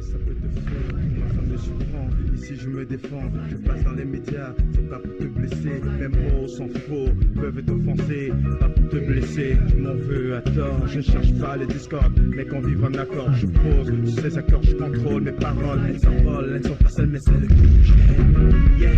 ça peut te faire, moi ça me surprend. Ici je me défends, je passe dans les médias, c'est pas pour te blesser. Mes mots sont faux, peuvent t'offenser, pas pour te blesser. Tu m'en veux à tort, je cherche pas les discordes, mais qu'on vive en accord, je pose sur ces accords, je contrôle mes paroles. Elles s'envolent, elles sont pas celles, mais celles que j'aime. Yeah.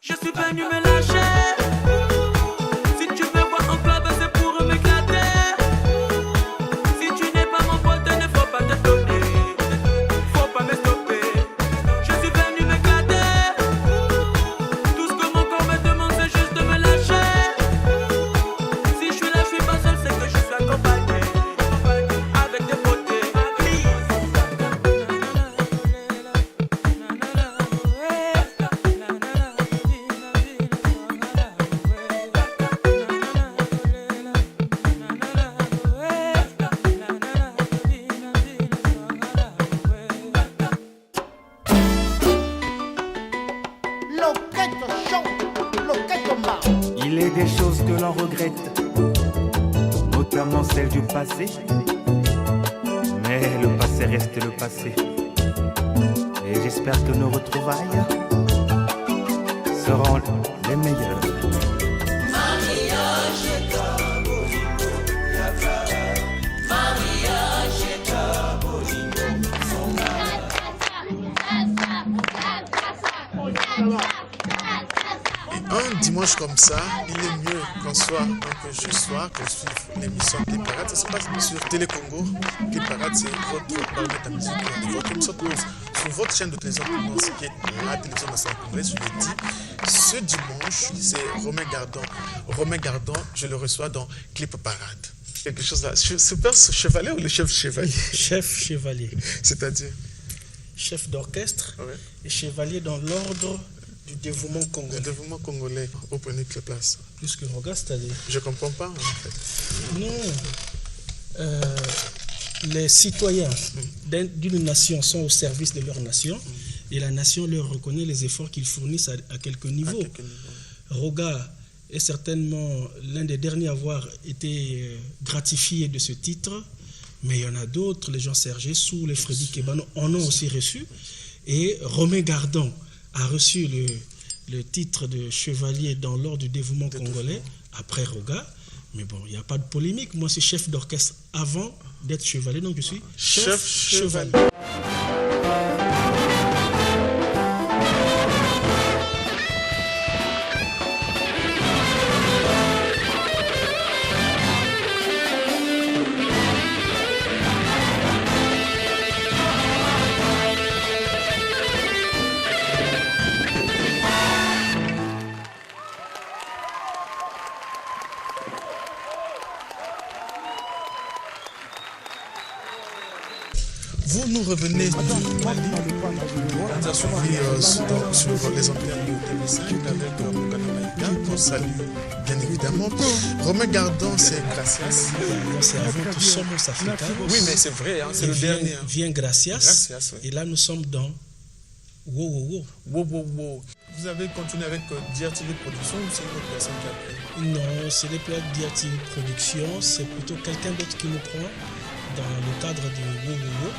Je suis venu me lâcher. Si tu veux voir un club, c'est pour m'éclater. Si tu n'es pas mon pote, ne faut pas te donner. Faut pas me stopper. Je suis venu m'éclater. Tout ce que mon corps me demande, c'est juste de me lâcher. Si je suis là, je suis pas seul, c'est que je suis accompagné. Avec des potes. Il est des choses que l'on regrette, notamment celles du passé. Mais le passé reste le passé. Et j'espère que nos retrouvailles seront les meilleures. Un dimanche comme ça, il est mieux qu'on soit un peu ce soir, qu'on suive l'émission Clip Parade. Ça se passe sur Télé Congo. Clip Parade, c'est votre baromètre à musique, votre émission de sur votre chaîne de télévision congolaise, qui est la télévision nationale congolaise. Je l'ai dit, ce dimanche, c'est Romain Gardon. Romain Gardon, je le reçois dans Clip Parade. Quelque chose là. Super chevalier ou le chef chevalier? Chef chevalier. C'est-à-dire? Chef d'orchestre, Ouais. et chevalier dans l'ordre du dévouement congolais. Le développement congolais, vous prenez quelle place? Plus que regarde, c'est-à-dire. Je comprends pas en fait. Non. les citoyens d'une nation sont au service de leur nation et la nation leur reconnaît les efforts qu'ils fournissent à quelques niveaux. Roga est certainement l'un des derniers à avoir été gratifié de ce titre, mais il y en a d'autres, les Jean Sergé, Sous, les Freddy Kebano en ont aussi reçu. Et Romain Gardon a reçu le titre de chevalier dans l'ordre du dévouement congolais après Roga. Mais bon, il n'y a pas de polémique. Moi, je suis chef d'orchestre avant d'être chevalier, donc je suis chef chevalier. Vous nous revenez du Mali, on a suivi sur les antennes de TV5 avec Mokana Maïga, qu'on salue bien évidemment. Romain Gardon, c'est Gracias. C'est avant tout Somos Africanos. Oui, mais c'est vrai, hein, c'est le dernier. Vient Gracias, Gracias, oui. Et là nous sommes dans Wow Wow Wow. Wow, wow, wow. Vous avez continué avec DRTV Production ou c'est une autre personne qui a pris? Non, ce n'est pas DRTV Production, c'est plutôt quelqu'un d'autre qui nous prend dans le cadre de Wow Wow Wow.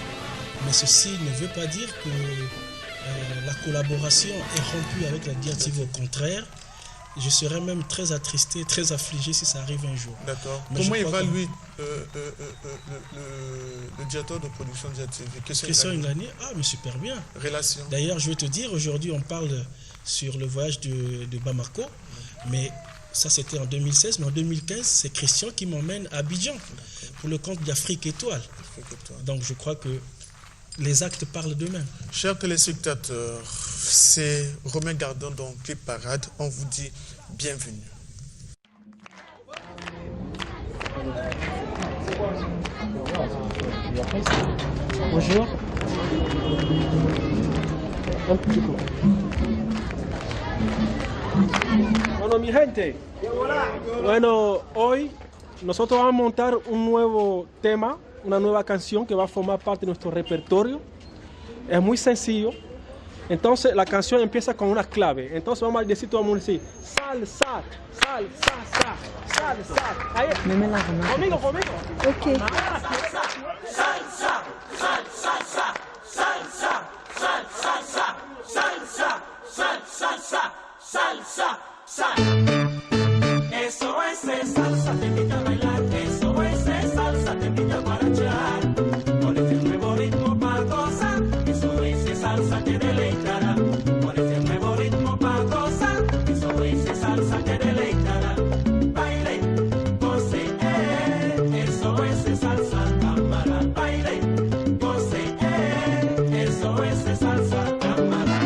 Mais ceci ne veut pas dire que la collaboration est rompue avec la DRTV. Au contraire, je serais même très attristé, très affligé si ça arrive un jour. D'accord. Comment évalue le directeur de production de DRTV? Christian Ngani, mais super bien. Relation. D'ailleurs, je vais te dire, aujourd'hui, on parle sur le voyage de Bamako, mais ça c'était en 2016, mais en 2015, c'est Christian qui m'emmène à Abidjan pour le compte d'Afrique Étoile. Donc je crois que les actes parlent d'eux-mêmes. Chers téléspectateurs, c'est Romain Gardon dans Clip Parade. On vous dit bienvenue. Bonjour. Un petit peu. Bueno, mi gente, bueno, hoy nosotros vamos a montar un nuevo tema, una nueva canción que va a formar parte de nuestro repertorio. Es muy sencillo. Entonces la canción empieza con una clave. Entonces vamos a decir, todo el mundo decir salsa, salsa, salsa, salsa. Ahí. Conmigo, conmigo. Ok. Salsa, salsa, salsa, salsa, salsa, salsa, salsa, salsa, salsa. Eso es salsa, te invito a bailar. Eso es salsa, te invito a guarachar. Con este nuevo ritmo para gozar. Eso es salsa, te deleitará. Con este nuevo ritmo para gozar. Eso es salsa, te deleitará. Baile, goce, eso es salsa, cámara. Baile, goce, eso es salsa, cámara.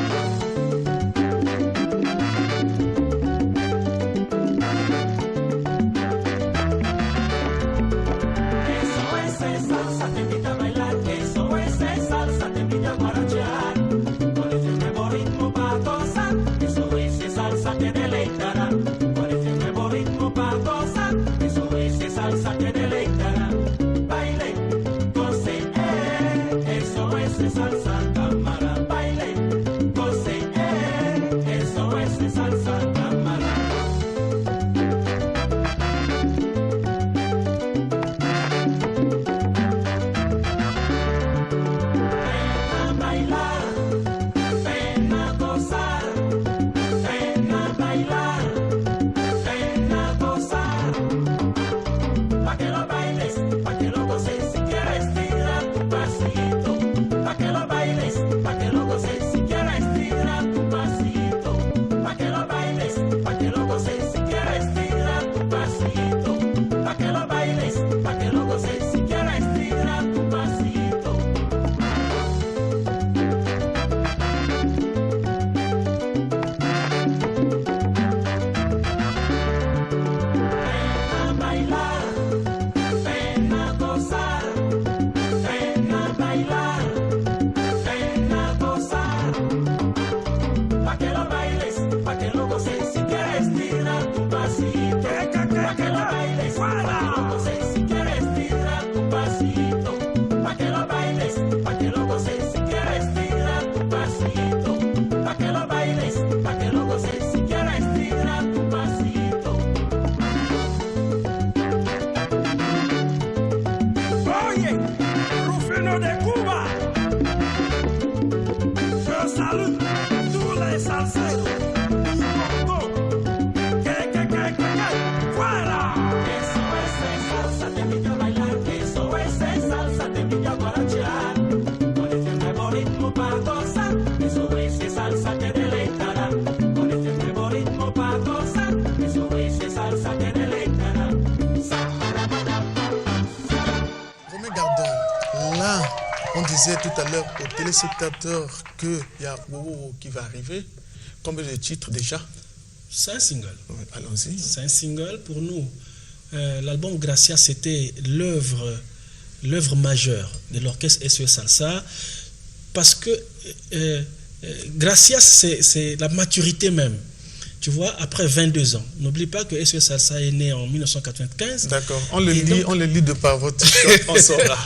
Salsa, te invita a bailar, eso es salsa, te invita a guarachar. Con este nuevo ritmo para gozar, eso es salsa, te deleitará. Con este nuevo ritmo para gozar, eso es salsa, te deleitará. Baile. Bueno de Cuba. Je salue tous les salseros. Fuera. Eso es salsa, te invito a bailar. Eso es salsa, te invito a guarachear. Con este nuevo ritmo para gozar. Eso es salsa, te deleitará. Con este nuevo ritmo para gozar. Eso es salsa, te deleitará. Romain Gardon, là, on disait tout à l'heure aux téléspectateurs qu'il y a Wowo qui va arriver. Combien de titres déjà? C'est un single. Ouais, allons-y. C'est un single pour nous. L'album Gracias, c'était l'œuvre majeure de l'orchestre SOS Salsa, parce que Gracias, c'est la maturité même. Tu vois, après 22 ans. N'oublie pas que SOS Salsa est né en 1995. D'accord. On le lit de par votre t-shirt, on saura.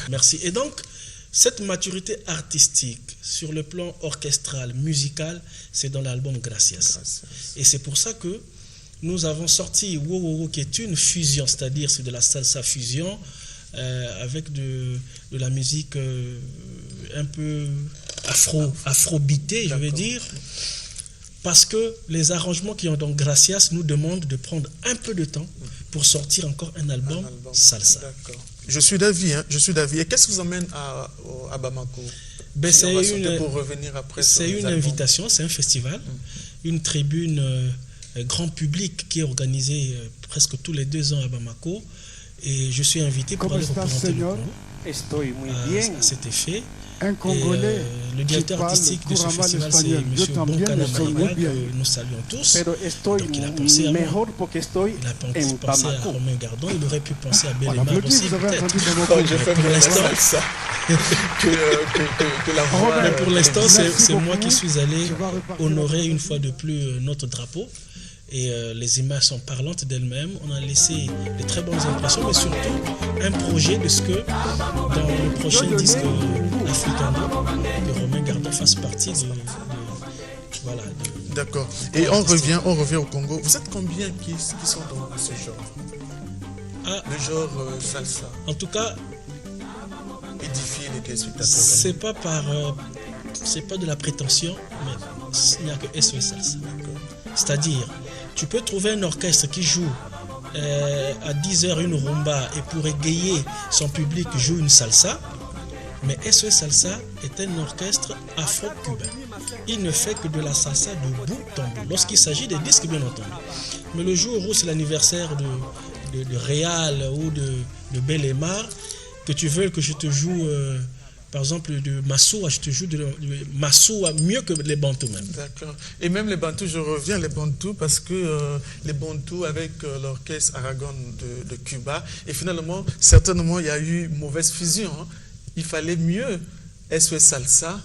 Merci. Et donc, cette maturité artistique, sur le plan orchestral, musical, c'est dans l'album Gracias. Et c'est pour ça que nous avons sorti Wowo, qui est une fusion, c'est-à-dire c'est de la salsa fusion, avec de la musique un peu afro-beatée, je veux dire. Parce que les arrangements qui ont dans Gracias nous demandent de prendre un peu de temps pour sortir encore un album salsa. D'accord. Je suis d'avis, hein, je suis d'avis. Et qu'est-ce qui vous emmène à Bamako? Ben, c'est pour revenir après. C'est une invitation, c'est un festival, une tribune grand public qui est organisée presque tous les 2 ans à Bamako. Et je suis invité pour aller représenter le Congo à cet effet. Un Congolais le directeur artistique de ce festival, c'est M. Bonkana Maïga, que nous saluons tous. Donc il a pensé à moi. Il a pensé à Romain Gardon. Il aurait pu penser à Belémar aussi, peut-être. Mais pour l'instant, c'est moi qui suis allé honorer une fois de plus notre drapeau. Et les images sont parlantes d'elles-mêmes. On a laissé de très bonnes impressions, mais surtout un projet de ce que dans le prochain disque Africano, que Romain Gardon fasse partie de voilà. D'accord. Et on revient au Congo. Vous êtes combien qui sont dans ce genre? Le genre salsa. En tout cas, édifier les téléspectateurs. C'est pas de la prétention, mais il n'y a que SOS Salsa. C'est-à-dire, tu peux trouver un orchestre qui joue à 10h une rumba et pour égayer son public joue une salsa, mais SOS Salsa est un orchestre afro-cubain. Il ne fait que de la salsa de bout en bout, lorsqu'il s'agit des disques bien entendu. Mais le jour où c'est l'anniversaire de Réal ou de Belémar, que tu veux que je te joue par exemple de Massoua, je te joue de Massoua mieux que les Bantous même. D'accord. Et même les Bantous, je reviens les Bantous parce que les Bantous avec l'orchestre Aragon de Cuba, et finalement, certainement, il y a eu mauvaise fusion. Hein. Il fallait mieux SOS Salsa,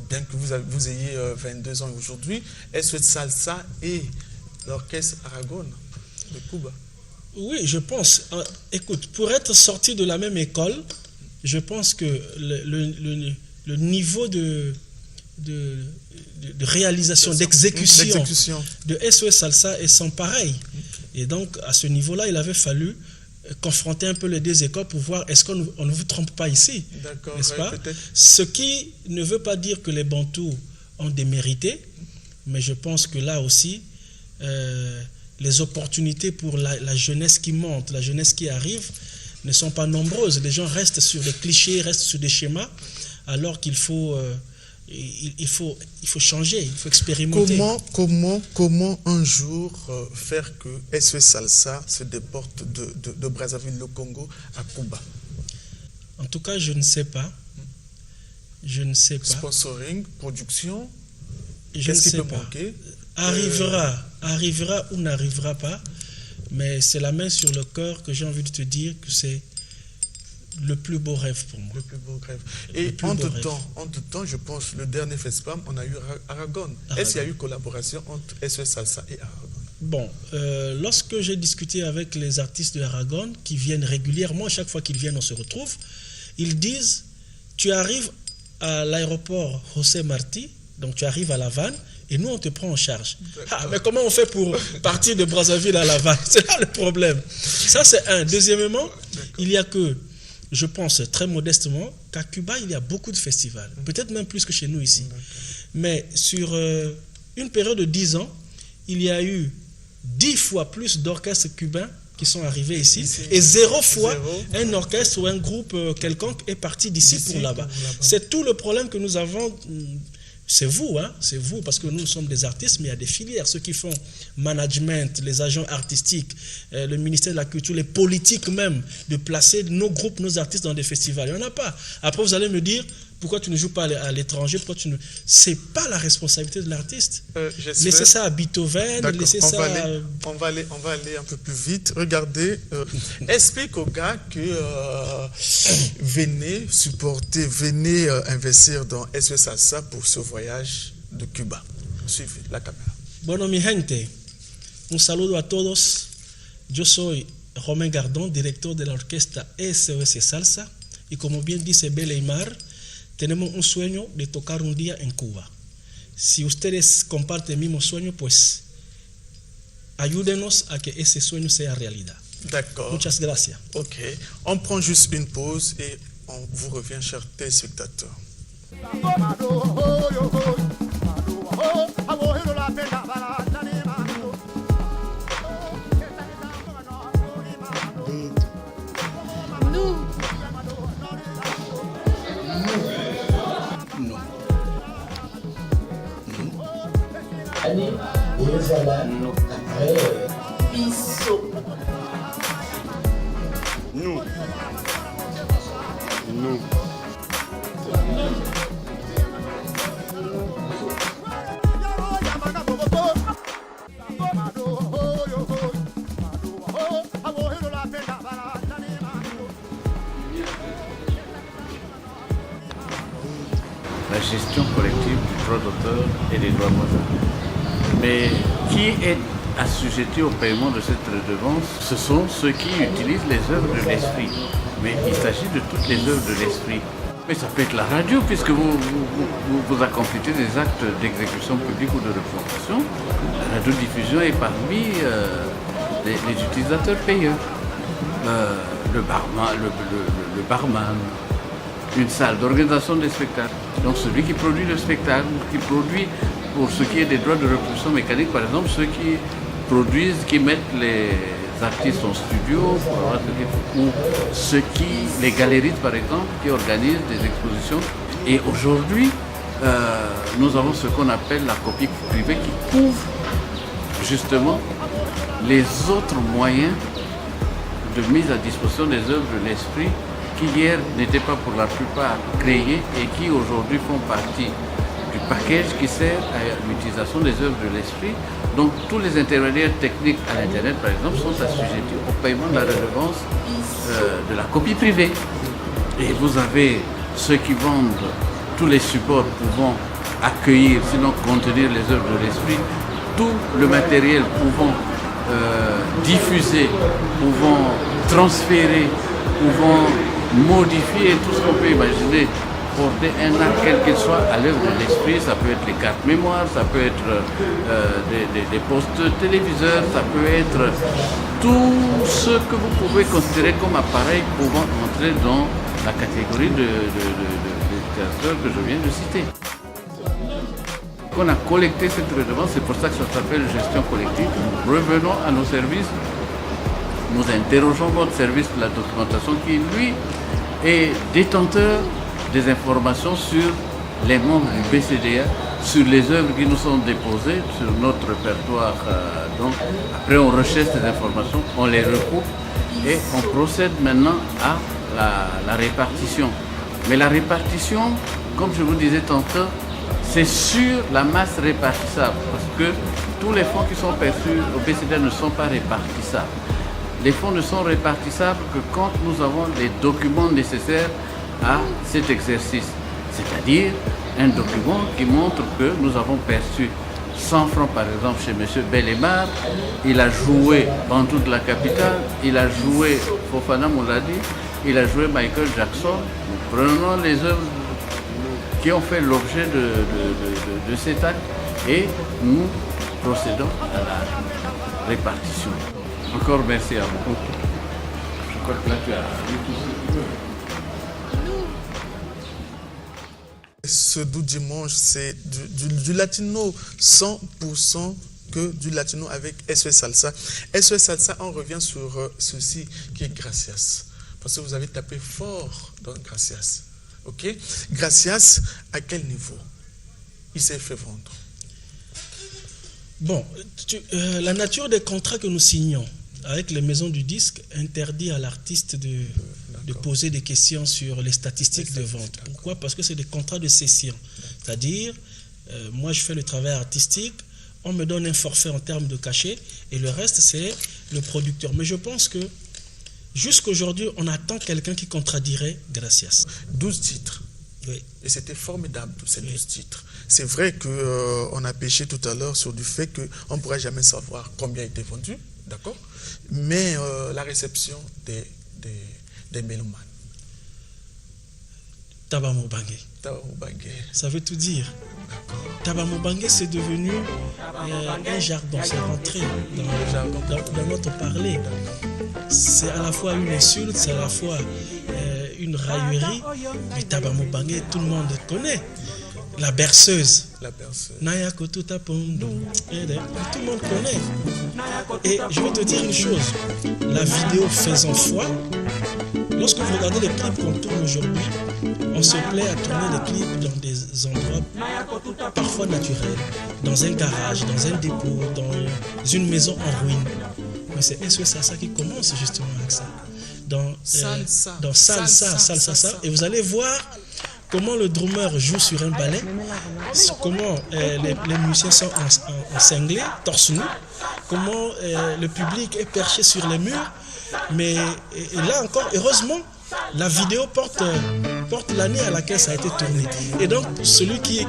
bien que vous ayez 22 ans aujourd'hui, SOS Salsa et l'orchestre Aragon de Cuba. Oui, je pense. Écoute, pour être sorti de la même école, je pense que le niveau de réalisation, d'exécution de SOS Salsa est sans pareil. Et donc, à ce niveau-là, il avait fallu confronter un peu les deux écoles pour voir est-ce qu'on ne vous trompe pas ici, n'est-ce pas? Ce qui ne veut pas dire que les Bantous ont démérité, mais je pense que là aussi, les opportunités pour la jeunesse qui monte, la jeunesse qui arrive, ne sont pas nombreuses. Les gens restent sur des clichés, restent sur des schémas, alors qu'il faut, il faut changer, il faut expérimenter. Comment un jour faire que SOS Salsa se déporte de Brazzaville, le Congo, à Cuba? En tout cas, je ne sais pas. Je ne sais pas. Sponsoring, production, qu'est-ce qui peut manquer? Arrivera ou n'arrivera pas. Mais c'est la main sur le cœur que j'ai envie de te dire que c'est le plus beau rêve pour moi. Le plus beau rêve. Et entre-temps, je pense, le dernier FESPAM, on a eu Aragon. Est-ce qu'il y a eu collaboration entre SOS Salsa et Aragon? Bon, lorsque j'ai discuté avec les artistes de Aragon, qui viennent régulièrement, chaque fois qu'ils viennent, on se retrouve, ils disent, tu arrives à l'aéroport José Martí, donc tu arrives à La Havane, et nous, on te prend en charge. Ah, mais comment on fait pour partir de Brazzaville à La Havane? C'est là le problème. Ça, c'est un. Deuxièmement, il y a que je pense très modestement qu'à Cuba, il y a beaucoup de festivals, peut-être même plus que chez nous ici. Mais sur une période de 10 ans, il y a eu 10 fois plus d'orchestres cubains qui sont arrivés ici, et 0 fois un orchestre ou un groupe quelconque est parti d'ici pour là-bas. C'est tout le problème que nous avons. C'est vous, hein, c'est vous, parce que nous sommes des artistes, mais il y a des filières, ceux qui font management, les agents artistiques, le ministère de la Culture, les politiques même, de placer nos groupes, nos artistes dans des festivals. Il n'y en a pas. Après, vous allez me dire, pourquoi tu ne joues pas à l'étranger, pourquoi tu ne... C'est pas la responsabilité de l'artiste. Laissez ça à Beethoven, laissez ça on va aller un peu plus vite. Regardez, explique aux gars que venez supporter, venez investir dans SV Salsa pour ce voyage de Cuba. Suivez la caméra. Bueno, mi gente, un saludo a todos. Yo soy Romain Gardon, director de la orquesta SOS Salsa, y como bien dice Beleymar, tenemos un sueño de tocar un día en Cuba. Si ustedes comparten el mismo sueño, pues ayúdenos a que ese sueño sea realidad. D'accord. Muchas gracias. Ok. On prend juste une pause et on vous revient, chers téléspectateurs. Nous. La gestion collective du droit d'auteur et des droits voisins. Mais qui est assujetti au paiement de cette redevance? Ce sont ceux qui utilisent les œuvres de l'esprit. Mais il s'agit de toutes les œuvres de l'esprit. Mais ça peut être la radio, puisque vous accomplissez des actes d'exécution publique ou de représentation. La radiodiffusion est parmi les utilisateurs payeurs. Le barman, une salle d'organisation des spectacles. Donc celui qui produit le spectacle, qui produit, pour ce qui est des droits de reproduction mécanique, par exemple, ceux qui produisent, qui mettent les artistes en studio, ou les galeristes, par exemple, qui organisent des expositions. Et aujourd'hui, nous avons ce qu'on appelle la copie privée qui couvre justement les autres moyens de mise à disposition des œuvres de l'esprit qui hier n'étaient pas pour la plupart créées et qui aujourd'hui font partie du package qui sert à l'utilisation des œuvres de l'esprit. Donc tous les intermédiaires techniques à l'Internet, par exemple, sont assujettis au paiement de la redevance de la copie privée. Et vous avez ceux qui vendent tous les supports pouvant accueillir, sinon contenir les œuvres de l'esprit, tout le matériel pouvant diffuser, pouvant transférer, pouvant modifier tout ce qu'on peut imaginer, porter un acte quel qu'il soit à l'œuvre de l'esprit. Ça peut être les cartes mémoire, ça peut être des postes téléviseurs, ça peut être tout ce que vous pouvez considérer comme appareil pouvant entrer dans la catégorie de littérature que je viens de citer. On a collecté cette redevance, c'est pour ça que ça s'appelle gestion collective. Nous revenons à nos services, nous interrogeons votre service de la documentation qui, lui, est détenteur des informations sur les membres du BCDA, sur les œuvres qui nous sont déposées sur notre répertoire. Donc, après, on recherche ces informations, on les recoupe et on procède maintenant à la répartition. Mais la répartition, comme je vous disais tantôt, c'est sur la masse répartissable, parce que tous les fonds qui sont perçus au BCDA ne sont pas répartissables. Les fonds ne sont répartissables que quand nous avons les documents nécessaires à cet exercice. C'est-à-dire un document qui montre que nous avons perçu 100 francs par exemple chez M. Beleymar, il a joué dans toute la capitale, il a joué Fofana Mouladi, il a joué Michael Jackson. Nous prenons les œuvres qui ont fait l'objet de cet acte et nous procédons à la répartition. Encore merci à vous. Je crois que là tu as dit tout ce que tu veux. ce doux dimanche, c'est du latino 100%, que du latino avec SOS Salsa. SOS Salsa, on revient sur ceci qui est Gracias. Parce que vous avez tapé fort dans Gracias. Ok? Gracias, à quel niveau il s'est fait vendre? Bon, la nature des contrats que nous signons avec les maisons du disque interdit à l'artiste de poser des questions sur les statistiques de vente. Pourquoi? Parce que c'est des contrats de cession. C'est-à-dire, moi je fais le travail artistique, on me donne un forfait en termes de cachet et le reste c'est le producteur. Mais je pense que jusqu'aujourd'hui, on attend quelqu'un qui contradirait Gracias. 12 titres. Oui. Et c'était formidable, tous ces 12 titres. C'est vrai qu'on a pêché tout à l'heure sur du fait qu'on ne pourrait jamais savoir combien a été vendu, d'accord? Mais la réception des mélomanes. Taba Moubangué. Ça veut tout dire. Taba Moubangué, c'est devenu un jargon, c'est rentré dans notre parler. C'est à la fois une insulte, c'est à la fois une raillerie. Mais Taba Moubangué, tout le monde connaît. La berceuse. Naya Kotuta Pondo. Tout le monde connaît. Et je vais te dire une chose. La vidéo faisant foi, lorsque vous regardez les clips qu'on tourne aujourd'hui, on se plaît à tourner les clips dans des endroits parfois naturels, dans un garage, dans un dépôt, dans une maison en ruine. Mais c'est SOS Salsa qui commence justement avec ça. Dans Salsa. Et vous allez voir comment le drummer joue sur un ballet, comment les musiciens sont en cinglé, torse nu, comment le public est perché sur les murs. Mais et là encore, heureusement, la vidéo porte l'année à laquelle ça a été tourné. Et donc, celui qui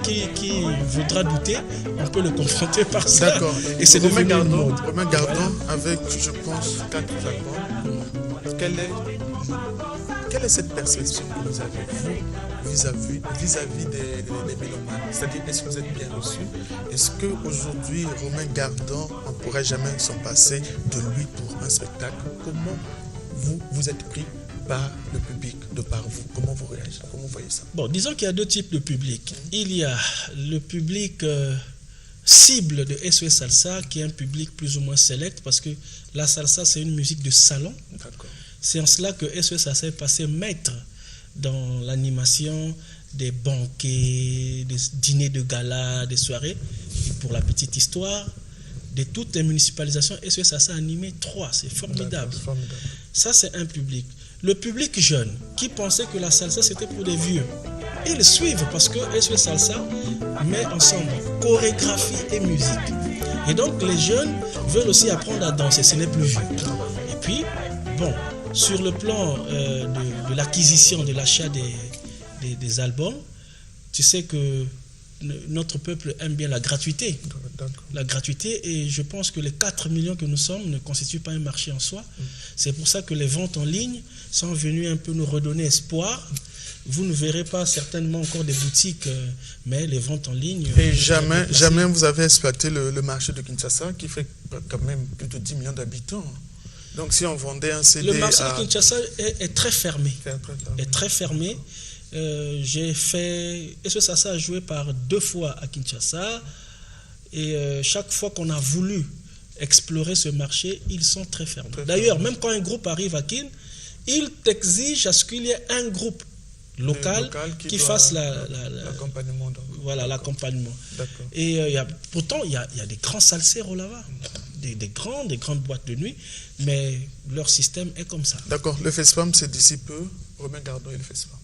voudra douter, on peut le confronter par ça. D'accord. Et c'est devenu une mode. Romain Gardon, avec, je pense, 4 albums. Quelle est cette perception que vous avez vis-à-vis des mélomanes? C'est-à-dire, est-ce que vous êtes bien reçu? Est-ce qu'aujourd'hui, Romain Gardon, on ne pourrait jamais s'en passer de lui pour un spectacle? Comment vous êtes pris par le public, de par vous? Comment vous réagissez? Comment vous voyez ça? Bon, disons qu'il y a deux types de public. Il y a le public cible de SOS Salsa, qui est un public plus ou moins select, parce que la salsa, c'est une musique de salon. D'accord. C'est en cela que SOS Salsa est passé maître dans l'animation des banquets, des dîners de gala, des soirées. Et pour la petite histoire, de toutes les municipalisations, SOS Salsa a animé 3. C'est formidable. Ça, c'est un public. Le public jeune, qui pensait que la salsa, c'était pour les vieux, ils suivent parce que SOS Salsa met ensemble chorégraphie et musique. Et donc, les jeunes veulent aussi apprendre à danser. Ce n'est plus vieux. Et puis, bon, sur le plan de l'acquisition, de l'achat des albums, tu sais que notre peuple aime bien la gratuité. La gratuité, et je pense que les 4 millions que nous sommes ne constituent pas un marché en soi. C'est pour ça que les ventes en ligne sont venues un peu nous redonner espoir. Vous ne verrez pas certainement encore des boutiques, mais les ventes en ligne... Et jamais vous avez exploité le marché de Kinshasa, qui fait quand même plus de 10 millions d'habitants. Donc si on vendait un CD... Le marché de Kinshasa est très fermé. Est très fermé. J'ai fait... SOS Salsa a joué par 2 fois à Kinshasa. Et chaque fois qu'on a voulu explorer ce marché, ils sont très fermés. D'ailleurs, même quand un groupe arrive à Kin, il t'exige à ce qu'il y ait un groupe local qui fasse l'accompagnement. Voilà, l'accompagnement. Et pourtant, il y a des grands salseros là-bas, des grandes boîtes de nuit, mais leur système est comme ça. D'accord, le FESPAM, c'est d'ici peu. Romain Gardon et le FESPAM.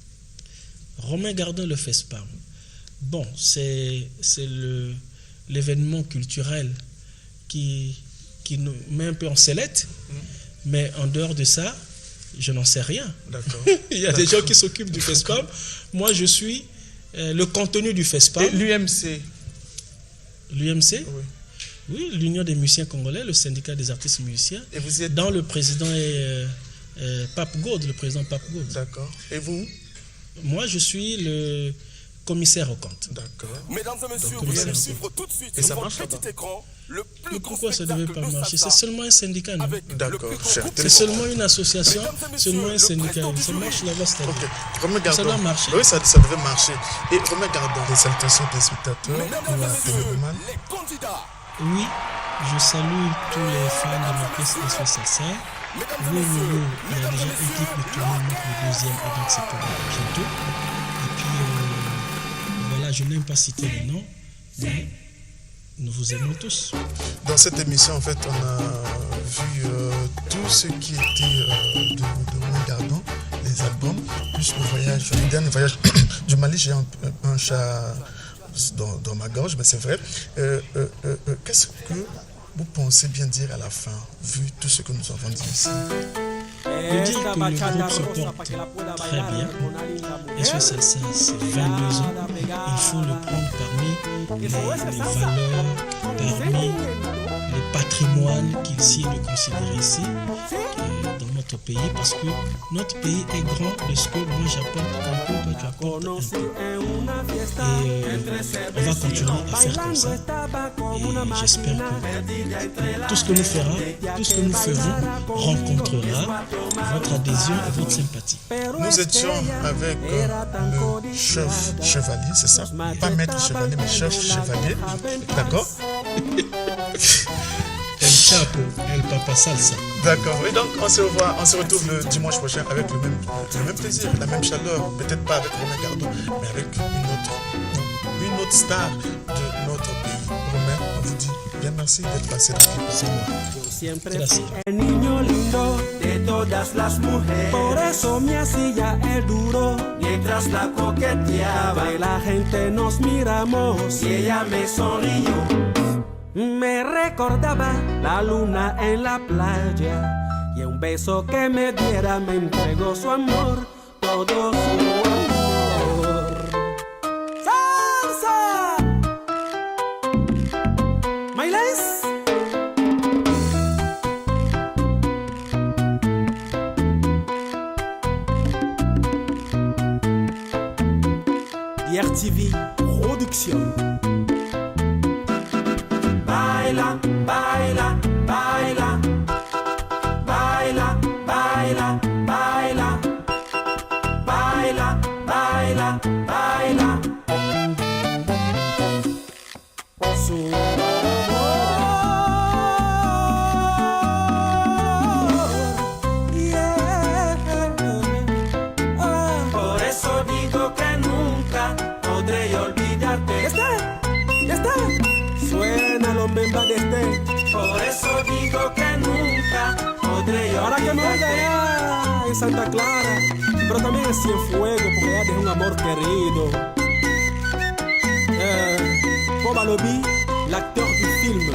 Romain Gardon, le FESPAM. Bon, c'est l'événement culturel qui nous met un peu en sellette, mais en dehors de ça, je n'en sais rien. Il y a des gens qui s'occupent du FESPAM. Moi, je suis le contenu du FESPAM. Et l'UMC? L'UMC? Oui. Oui, l'Union des musiciens congolais, le syndicat des artistes musiciens. Et vous êtes... Dont le président est Pape Gaude, le président Pape Gaude. D'accord. Et vous? Moi, je suis le commissaire aux comptes. D'accord. Mesdames et messieurs, vous commissaire allez aux suivre tout de suite Et ça sur marche votre là-bas. petit écran le plus Mais grand pourquoi ça ne devait spectacle pas de marcher? salsa. C'est seulement un syndicat, non? Avec le D'accord, plus grand cher groupe C'est téléphone. seulement une association, Mesdames et seulement un messieurs, le syndicat. président du Ça jury. marche là-bas, c'est-à-dire. Ok, regardons. Ça doit marcher. Oui, ça devait marcher. Et regardons les salutations des spectateurs Mesdames pour et la messieurs, téléroman. les candidats. Oui, je salue tous les fans de ma pièce SV Salsa. Mesdames et Oui, messieurs, il y a déjà une équipe de tournée, donc le deuxième, et donc c'est pour bientôt. Et puis, voilà, je n'aime pas citer les noms, mais nous vous aimons tous. Dans cette émission, en fait, on a vu tout ce qui était de Romain Gardon, les albums, plus le voyage, le dernier voyage du Mali. J'ai un chat dans ma gorge, mais c'est vrai. Qu'est-ce que vous pensez bien dire à la fin, vu tout ce que nous avons dit ici? De dire que le groupe se porte très bien. SV Salsa, c'est 22 ans. Il faut le prendre parmi les valeurs, parmi les patrimoines qu'il s'y est de considérer ici, dans notre pays, parce que notre pays est grand de ce que moi j'apporte un peu, toi tu apportes un peu. Et on va continuer à faire comme ça. Et j'espère que tout ce que nous ferons rencontrera votre adhésion et votre sympathie. Nous étions avec le chef chevalier, c'est ça? Pas maître chevalier, mais chef chevalier. D'accord? El Chapo, El Papa Salsa. D'accord. Et donc, on se retrouve le dimanche prochain avec le même plaisir, la même chaleur. Peut-être pas avec Romain Gardon, mais avec une autre star de notre pays. Romain, on vous dit bien merci d'être passé dans l'émission. Siempre Gracias. fui el niño lindo de todas las mujeres. Por eso me hacía el duro mientras la coqueteaba y la gente nos miramos y ella me sonrió. Me recordaba la luna en la playa y un beso que me diera me entregó su amor, todo su amor. ¡Salsa! ¿Bailáis? DRTV Production. Baila, baila, baila. Baila, baila, baila. Baila, baila, baila. Su amor. Yeah. Por eso digo que nunca podré olvidarte. Ya está. Suena membas de este. Por eso digo que nunca podré olvidarte. Ahora que me oiga allá en Santa Clara, pero también en Cienfuegos, porque ella tiene un amor querido. Boba Lobi, l'acteur du film,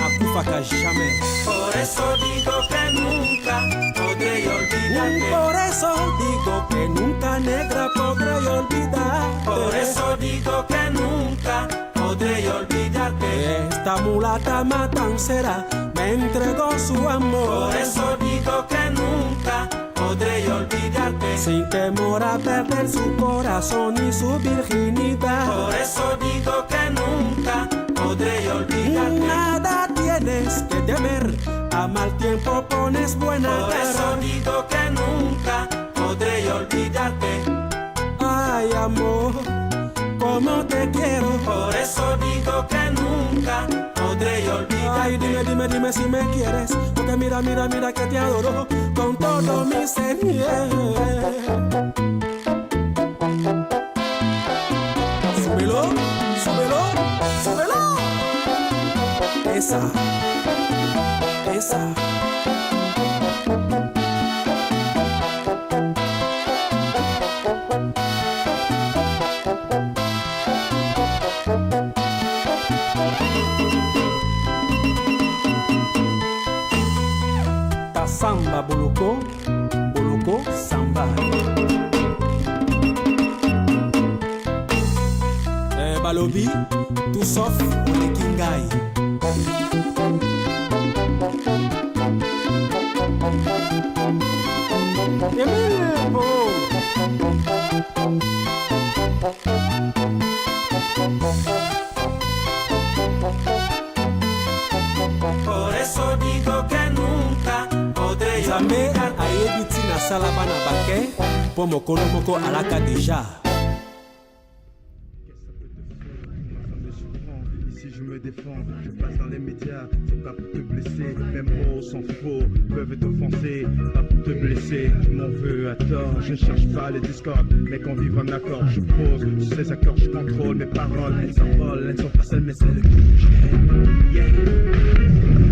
Akufaka jamais. Por eso digo que nunca podré olvidarte. Por eso digo que nunca, negra, podré olvidar. Por eso digo que nunca podré olvidarte. Esta mulata matancera me entregó su amor. Por eso digo que nunca podré olvidarte. Sin temor a perder su corazón y su virginidad. Por eso digo que nunca podré olvidarte. Nada tienes que temer, a mal tiempo pones buena cara. Por eso digo que nunca podré olvidarte. Ay, amor, como te quiero. Por eso digo que nunca podré olvidarte. Ay, dime si me quieres, porque mira que te adoro con todo mi ser. Súbelo. Esa. Ta samba buluko samba. Balobi, tout sauf les Kingai. esala bana bake po mokolo moko alaka deja. Ici je me défends, je passe dans les médias, c'est pas pour te blesser, mes mots sont faux, peuvent t'offenser, pas pour te blesser, tu m'en veux à tort, je ne cherche pas les discordes, mais qu'on vive en accord, je pose, sur ces accords je contrôle mes paroles, elles s'envolent, elles ne sont pas seules mais celles que j'aime, yeah.